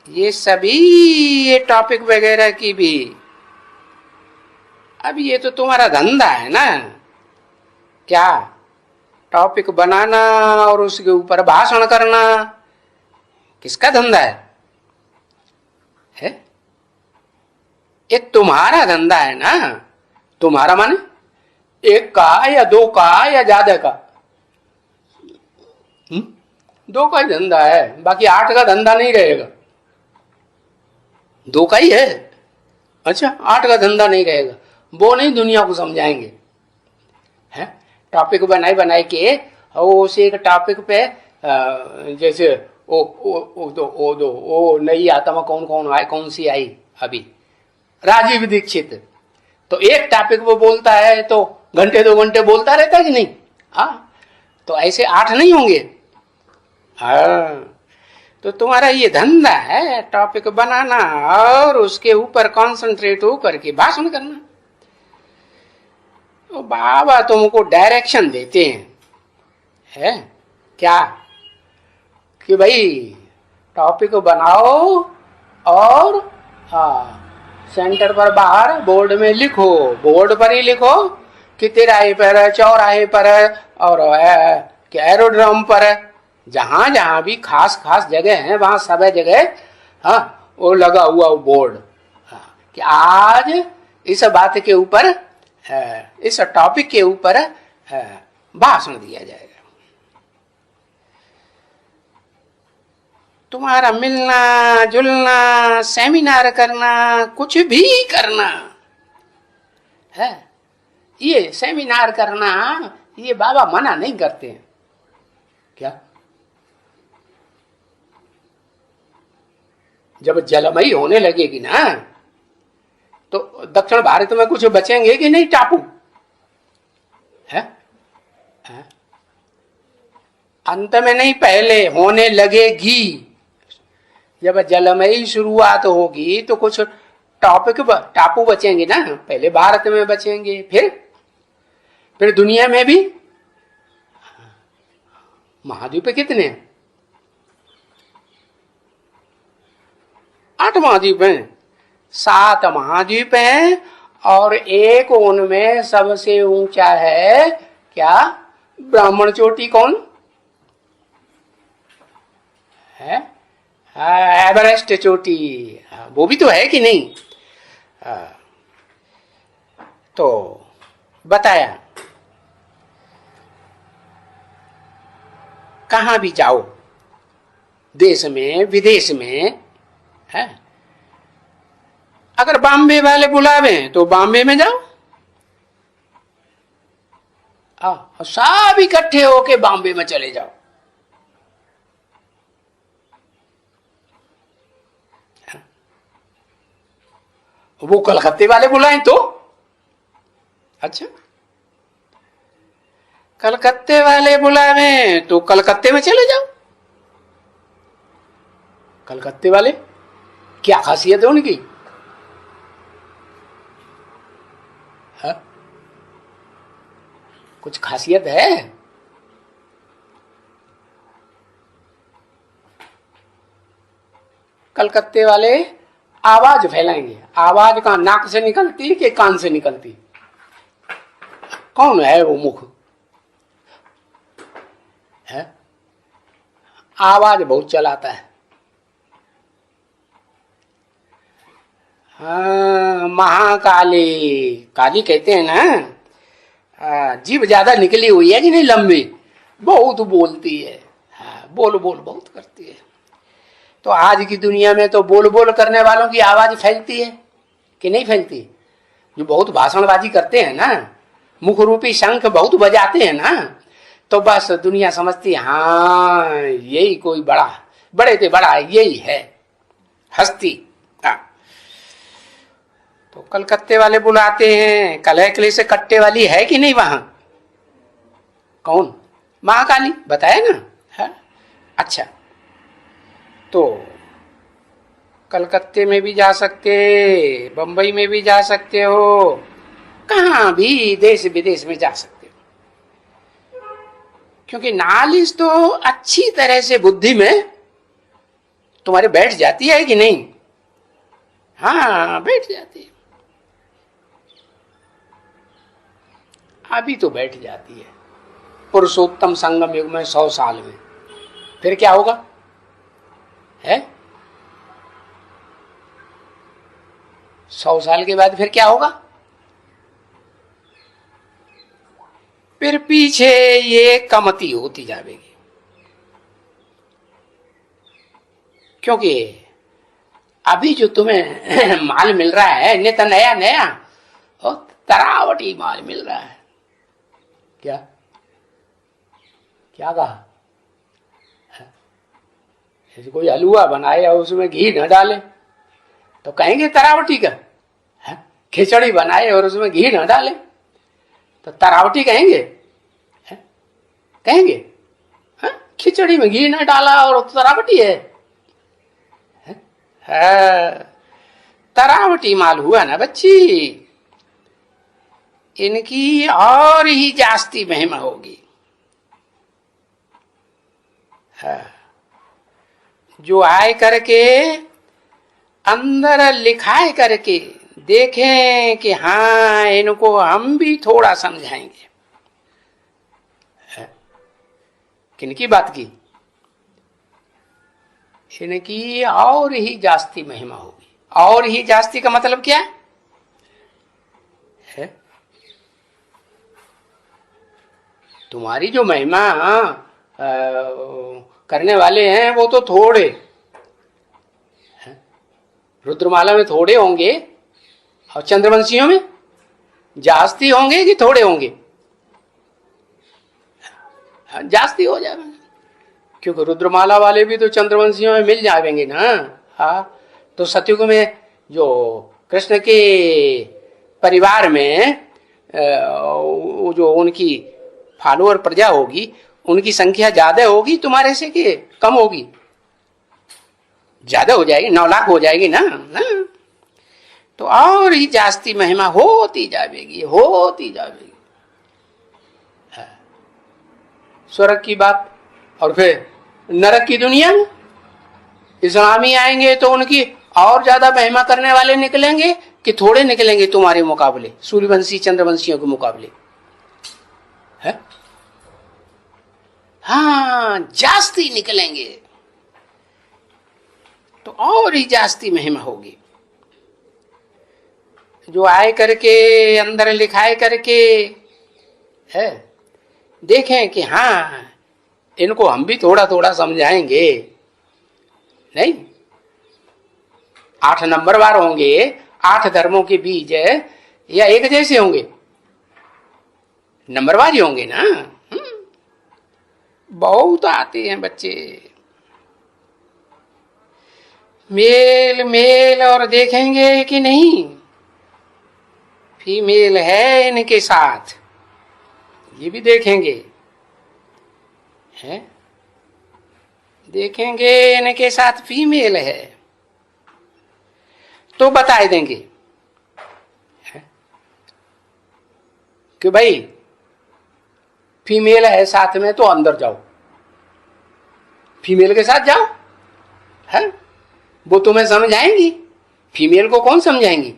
ये सभी ये टॉपिक वगैरह की भी, अब ये तो तुम्हारा धंधा है ना, क्या टॉपिक बनाना और उसके ऊपर भाषण करना, किसका धंधा है? ये तुम्हारा धंधा है ना। तुम्हारा माने एक का या दो का या ज्यादा का? दो का ही धंधा है, बाकी 8 का धंधा नहीं रहेगा। 2 का ही है। अच्छा, 8 का धंधा नहीं रहेगा, वो नहीं दुनिया को समझाएंगे है। टॉपिक बनाए बनाए के और उसे एक टॉपिक पे जैसे ओ नई आत्मा कौन कौन आए, कौन सी आई अभी, राजीव दीक्षित, तो एक टॉपिक पे बोलता है तो घंटे 2 घंटे बोलता रहता है कि नहीं? हाँ, तो ऐसे 8 नहीं होंगे। हाँ, तो तुम्हारा ये धंधा है टॉपिक बनाना और उसके ऊपर कंसंट्रेट होकर के भाषण करना। तो बाबा तुमको डायरेक्शन देते हैं, है क्या, कि भाई टॉपिक बनाओ और सेंटर पर बाहर बोर्ड में लिखो, बोर्ड पर ही लिखो कि तिराहे पर, चौराहे पर और एरोड्रम पर, जहां जहां भी खास खास जगह है वहां सब जगह वो लगा हुआ वो बोर्ड, कि आज इस बात के ऊपर, इस टॉपिक के ऊपर भाषण दिया जाएगा। तुम्हारा मिलना जुलना, सेमिनार करना, कुछ भी करना है, ये सेमिनार करना ये बाबा मना नहीं करते हैं क्या? जब जलमयी होने लगेगी ना तो दक्षिण भारत में कुछ बचेंगे कि नहीं टापू है? अंत में नहीं, पहले होने लगेगी। जब जलमयी शुरुआत होगी तो कुछ टॉपिक टापू बचेंगे ना, पहले भारत में बचेंगे, फिर दुनिया में भी। महाद्वीप कितने हैं? 8 महाद्वीप हैं, 7 महाद्वीप हैं, और एक उनमें सबसे ऊंचा है क्या? ब्राह्मण चोटी। कौन है? एवरेस्ट चोटी, वो भी तो है कि नहीं? तो बताया, कहां भी जाओ, देश में विदेश में है, अगर बॉम्बे वाले बुलावे तो बॉम्बे में जाओ, सब इकट्ठे होके बॉम्बे में चले जाओ। वो कलकत्ते वाले बुलाएं तो अच्छा, कलकत्ते वाले बुलावे तो कलकत्ते में चले जाओ। कलकत्ते वाले क्या खासियत है उनकी? कुछ खासियत है? कलकत्ते वाले आवाज फैलाएंगे। आवाज कहां, नाक से निकलती कि कान से निकलती? कौन है वो मुख है? आवाज बहुत चलाता है। हाँ, महाकाली, काली कहते हैं ना, जीभ ज्यादा निकली हुई है कि नहीं, लंबी, बहुत बोलती है। बोल बोल बहुत करती है। तो आज की दुनिया में तो बोल बोल करने वालों की आवाज फैलती है कि नहीं फैलती? जो बहुत भाषणबाजी करते हैं ना, मुख रूपी शंख बहुत बजाते हैं ना, तो बस दुनिया समझती है हाँ यही कोई बड़ा, बड़े से बड़ा यही है हस्ती। तो कलकत्ते वाले बुलाते हैं। कलहकली से कट्टे वाली है कि नहीं वहां? कौन? महाकाली, बताया ना है? अच्छा, तो कलकत्ते में भी जा सकते, बंबई में भी जा सकते हो, कहां भी देश विदेश में जा सकते हो, क्योंकि नॉलेज तो अच्छी तरह से बुद्धि में तुम्हारे बैठ जाती है कि नहीं? हाँ, बैठ जाती है। अभी तो बैठ जाती है, पुरुषोत्तम संगम युग में 100 साल में। फिर क्या होगा? है 100 साल के बाद फिर क्या होगा? फिर पीछे ये कमती होती जाएगी, क्योंकि अभी जो तुम्हें माल मिल रहा है नित नया नया, और तरावटी माल मिल रहा है। क्या क्या कहा? जैसे कोई हलवा बनाए और उसमें घी न डाले तो कहेंगे तरावटी का है? खिचड़ी बनाए और उसमें घी न डाले तो तरावटी कहेंगे? है? कहेंगे? है? खिचड़ी में घी न डाला और तरावटी है? तरावटी माल हुआ ना बच्ची, इनकी और ही जास्ती महिमा होगी। जो आए करके अंदर लिखाए करके देखें कि हाँ इनको हम भी थोड़ा समझाएंगे। किनकी बात की? इनकी और ही जास्ती महिमा होगी। और ही जास्ती का मतलब क्या है? तुम्हारी जो महिमा करने वाले हैं वो तो थोड़े, रुद्रमाला में थोड़े होंगे और चंद्रवंशियों में जास्ती होंगे कि थोड़े होंगे? जास्ती हो जाएगा, क्योंकि रुद्रमाला वाले भी तो चंद्रवंशियों में मिल जाएंगे ना। हाँ, तो सतयुग में जो कृष्ण के परिवार में जो उनकी फॉलोअर प्रजा होगी उनकी संख्या ज्यादा होगी तुम्हारे से कि कम होगी? ज्यादा हो जाएगी, 9 लाख हो जाएगी ना। तो और ही जास्ती महिमा होती जाएगी, होती जाएगी। स्वर्ग की बात, और फिर नरक की दुनिया में इस्लामी आएंगे तो उनकी और ज्यादा महिमा करने वाले निकलेंगे कि थोड़े निकलेंगे तुम्हारे मुकाबले, सूर्यवंशी चंद्रवंशियों के मुकाबले? है? हाँ, जास्ती निकलेंगे तो और ही जास्ती महिमा होगी। जो आए करके अंदर लिखाए करके है देखें कि हाँ इनको हम भी थोड़ा थोड़ा समझाएंगे। नहीं, 8 नंबरवार होंगे, 8 धर्मों के बीज या एक जैसे होंगे? नंबरवार ही होंगे ना। बहुत आते हैं बच्चे मेल मेल, और देखेंगे कि नहीं फीमेल है इनके साथ, ये भी देखेंगे। है? देखेंगे इनके साथ फीमेल है तो बता देंगे कि भाई फीमेल है साथ में तो अंदर जाओ, फीमेल के साथ जाओ। है? वो तुम्हें समझाएंगी। फीमेल को कौन समझाएंगी?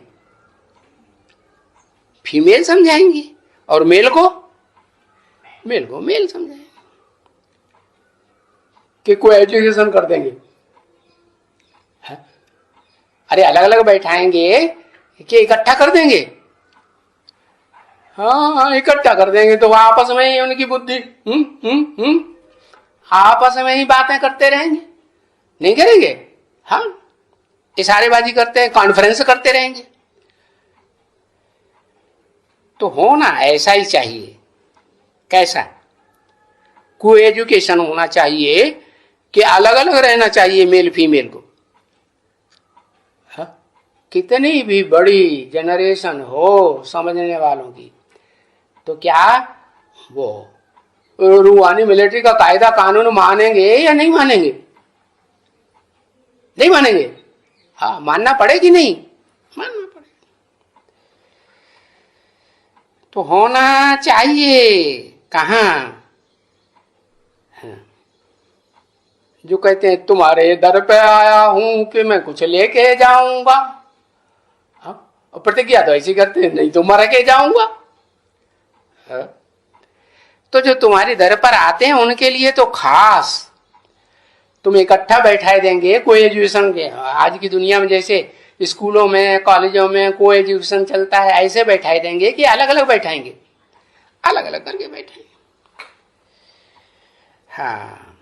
फीमेल समझाएंगी, और मेल को मेल समझाएंगे कि को एजुकेशन कर देंगे। है? अरे अलग अलग बैठाएंगे कि इकट्ठा कर देंगे? हाँ, इकट्ठा कर देंगे तो आपस में ही उनकी बुद्धि आपस में ही बातें करते रहेंगे, नहीं करेंगे? हाँ, इशारेबाजी करते हैं, कॉन्फ्रेंस करते रहेंगे। तो होना ऐसा ही चाहिए। कैसा? को एजुकेशन होना चाहिए कि अलग अलग रहना चाहिए मेल फीमेल को? कितनी भी बड़ी जनरेशन हो समझने वालों की, तो क्या वो रूहानी मिलिट्री का कायदा कानून मानेंगे या नहीं मानेंगे? नहीं मानेंगे। हाँ, मानना पड़े कि नहीं? मानना पड़े। तो होना चाहिए कहाँ? जो कहते हैं तुम्हारे दर पे आया हूं कि मैं कुछ लेके जाऊंगा, और प्रतिज्ञा तो ऐसी करते हैं, नहीं तो मर के जाऊंगा। तो जो तुम्हारी दर पर आते हैं उनके लिए तो खास तुम इकट्ठा बैठाए देंगे। को एजुकेशन के आज की दुनिया में जैसे स्कूलों में कॉलेजों में को एजुकेशन चलता है, ऐसे बैठाए देंगे कि अलग अलग बैठाएंगे, अलग अलग करके बैठाएंगे। हाँ,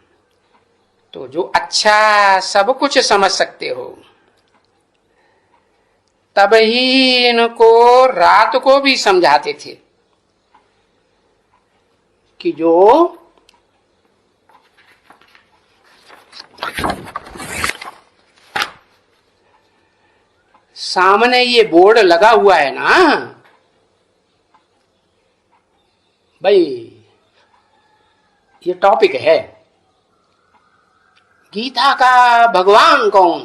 तो जो अच्छा सब कुछ समझ सकते हो, तब ही इनको रात को भी समझाते थे कि जो सामने ये बोर्ड लगा हुआ है ना भाई, ये टॉपिक है गीता का भगवान कौन,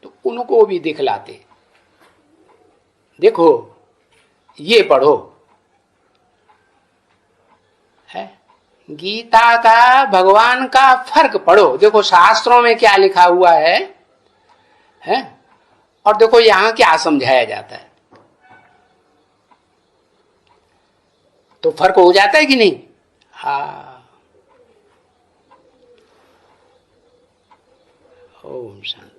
तो उनको भी दिखलाते, देखो ये पढ़ो, है गीता का भगवान का फर्क पढ़ो, देखो शास्त्रों में क्या लिखा हुआ है, और देखो यहां क्या समझाया जाता है, तो फर्क हो जाता है कि नहीं। हाँ, ओम शांति।